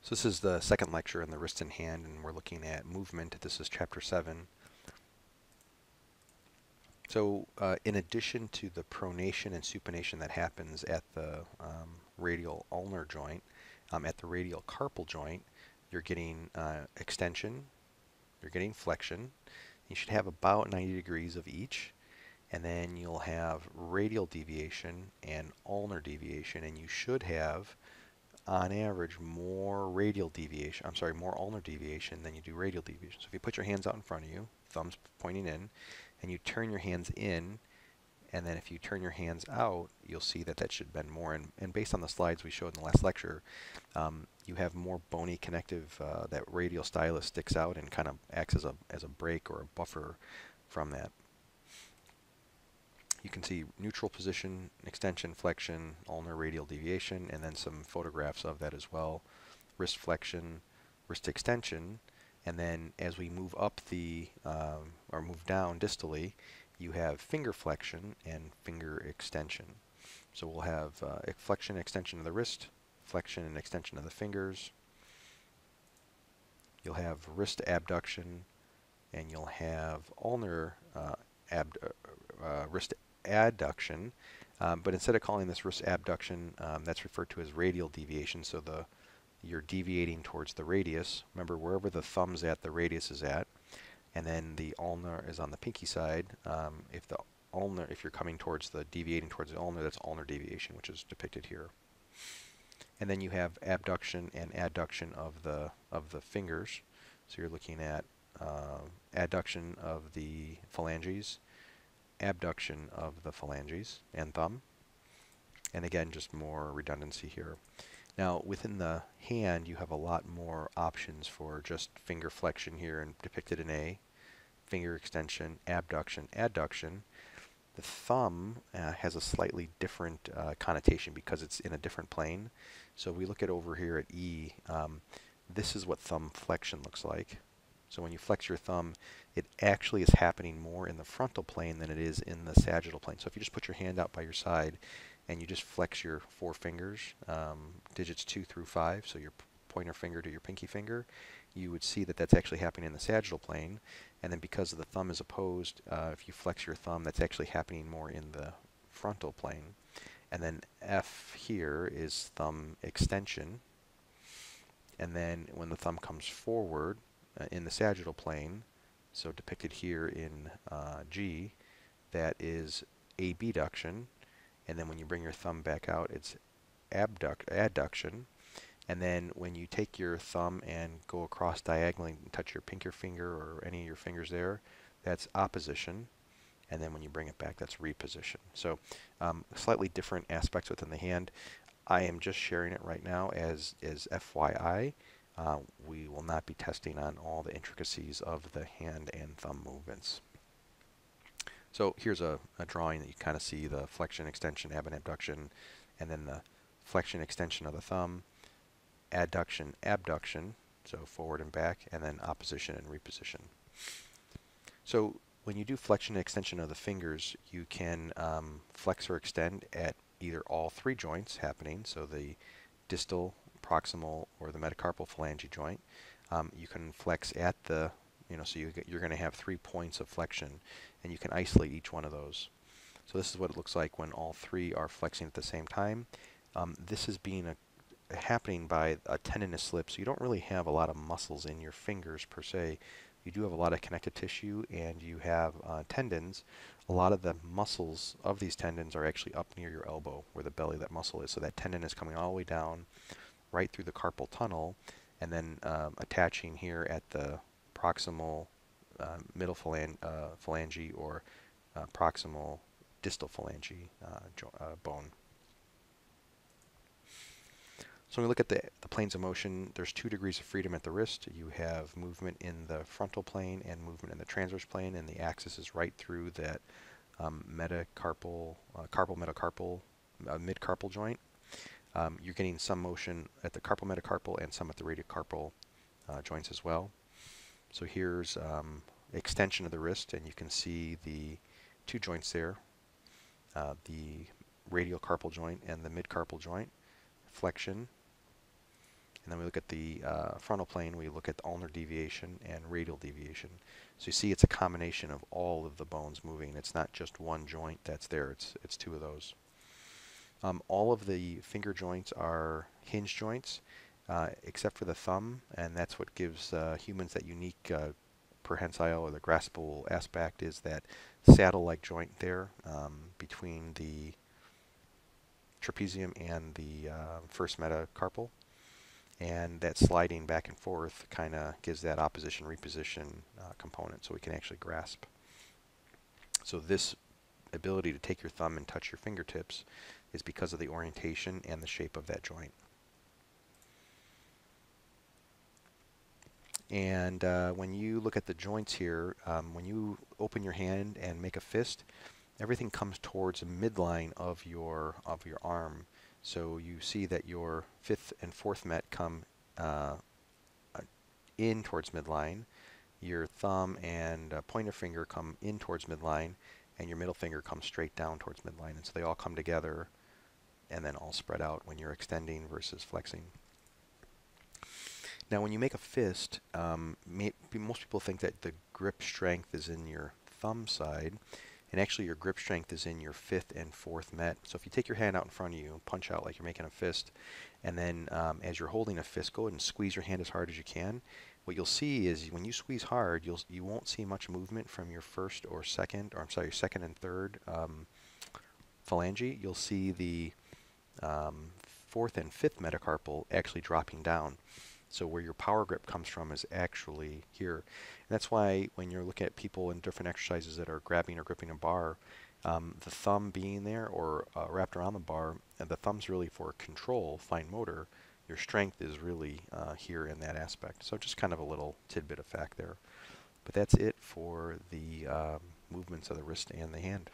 So this is the second lecture in the wrist and hand, and we're looking at movement. This is chapter 7. So in addition to the pronation and supination that happens at the radial ulnar joint, at the radial carpal joint, you're getting extension, you're getting flexion. You should have about 90 degrees of each. And then you'll have radial deviation and ulnar deviation, and you should have on average more more ulnar deviation than you do radial deviation. So if you put your hands out in front of you, thumbs pointing in, and you turn your hands in, and then if you turn your hands out, you'll see that that should bend more. And based on the slides we showed in the last lecture, you have more bony connective, that radial stylus sticks out and kind of acts as a brake or a buffer from that. You can see neutral position, extension, flexion, ulnar radial deviation, and then some photographs of that as well. Wrist flexion, wrist extension, and then as we move up or move down distally, you have finger flexion and finger extension. So we'll have flexion, extension of the wrist, flexion and extension of the fingers. You'll have wrist abduction, and you'll have ulnar wrist adduction, but instead of calling this wrist abduction, that's referred to as radial deviation. So you're deviating towards the radius. Remember, wherever the thumb's at, the radius is at, and then the ulnar is on the pinky side. If you're coming towards deviating towards the ulnar, that's ulnar deviation, which is depicted here. And then you have abduction and adduction of the fingers. So you're looking at adduction of the phalanges, abduction of the phalanges and thumb. And again, just more redundancy here. Now, within the hand, you have a lot more options for just finger flexion here, and depicted in A, finger extension, abduction, adduction. The thumb has a slightly different connotation because it's in a different plane. So we look at over here at E, this is what thumb flexion looks like. So when you flex your thumb, it actually is happening more in the frontal plane than it is in the sagittal plane. So if you just put your hand out by your side and you just flex your four fingers, digits 2 through 5, so your pointer finger to your pinky finger, you would see that that's actually happening in the sagittal plane. And then because the thumb is opposed, if you flex your thumb, that's actually happening more in the frontal plane. And then F here is thumb extension. And then when the thumb comes forward in the sagittal plane, so depicted here in G, that is abduction. And then when you bring your thumb back out, it's adduction. And then when you take your thumb and go across diagonally and touch your pinky finger or any of your fingers there, that's opposition. And then when you bring it back, that's reposition. So slightly different aspects within the hand. I am just sharing it right now as FYI. We will not be testing on all the intricacies of the hand and thumb movements. So here's a drawing that you kind of see the flexion, extension, abduction, and then the flexion, extension of the thumb, adduction, abduction, so forward and back, and then opposition and reposition. So when you do flexion and extension of the fingers, you can flex or extend at either all three joints happening, so the distal, proximal, or the metacarpal phalange joint. You can flex at so you're going to have 3 points of flexion, and you can isolate each one of those. So this is what it looks like when all three are flexing at the same time. This is happening by a tendinous slip, so you don't really have a lot of muscles in your fingers per se. You do have a lot of connective tissue, and you have tendons. A lot of the muscles of these tendons are actually up near your elbow, where the belly of that muscle is. So that tendon is coming all the way down, right through the carpal tunnel, and then attaching here at the proximal middle phalange or proximal distal phalange bone. So when we look at the planes of motion, there's 2 degrees of freedom at the wrist. You have movement in the frontal plane and movement in the transverse plane, and the axis is right through that metacarpal, carpal metacarpal, mid-carpal joint. You're getting some motion at the carpal metacarpal and some at the radiocarpal joints as well. So here's extension of the wrist, and you can see the 2 joints there, the radial carpal joint and the mid-carpal joint. Flexion, And then we look at the frontal plane, we look at the ulnar deviation and radial deviation. So you see it's a combination of all of the bones moving. It's not just one joint that's there, it's two of those. All of the finger joints are hinge joints, except for the thumb, and that's what gives humans that unique prehensile or the graspable aspect, is that saddle-like joint there between the trapezium and the first metacarpal. And that sliding back and forth kind of gives that opposition reposition component, so we can actually grasp. So this ability to take your thumb and touch your fingertips is because of the orientation and the shape of that joint. And when you look at the joints here, when you open your hand and make a fist, everything comes towards the midline of your arm. So you see that your fifth and fourth met come in towards midline. Your thumb and pointer finger come in towards midline, and your middle finger comes straight down towards midline. And so they all come together and then all spread out when you're extending versus flexing. Now, when you make a fist, most people think that the grip strength is in your thumb side, and actually your grip strength is in your fifth and fourth met. So if you take your hand out in front of you and punch out like you're making a fist, and then as you're holding a fist, go ahead and squeeze your hand as hard as you can. What you'll see is when you squeeze hard, you won't see much movement from your first or second, or I'm sorry, your second and third phalange. You'll see the fourth and fifth metacarpal actually dropping down. So where your power grip comes from is actually here. And that's why when you're looking at people in different exercises that are grabbing or gripping a bar, the thumb being there or wrapped around the bar, and the thumb's really for control, fine motor. Your strength is really here in that aspect. So just kind of a little tidbit of fact there. But that's it for the movements of the wrist and the hand.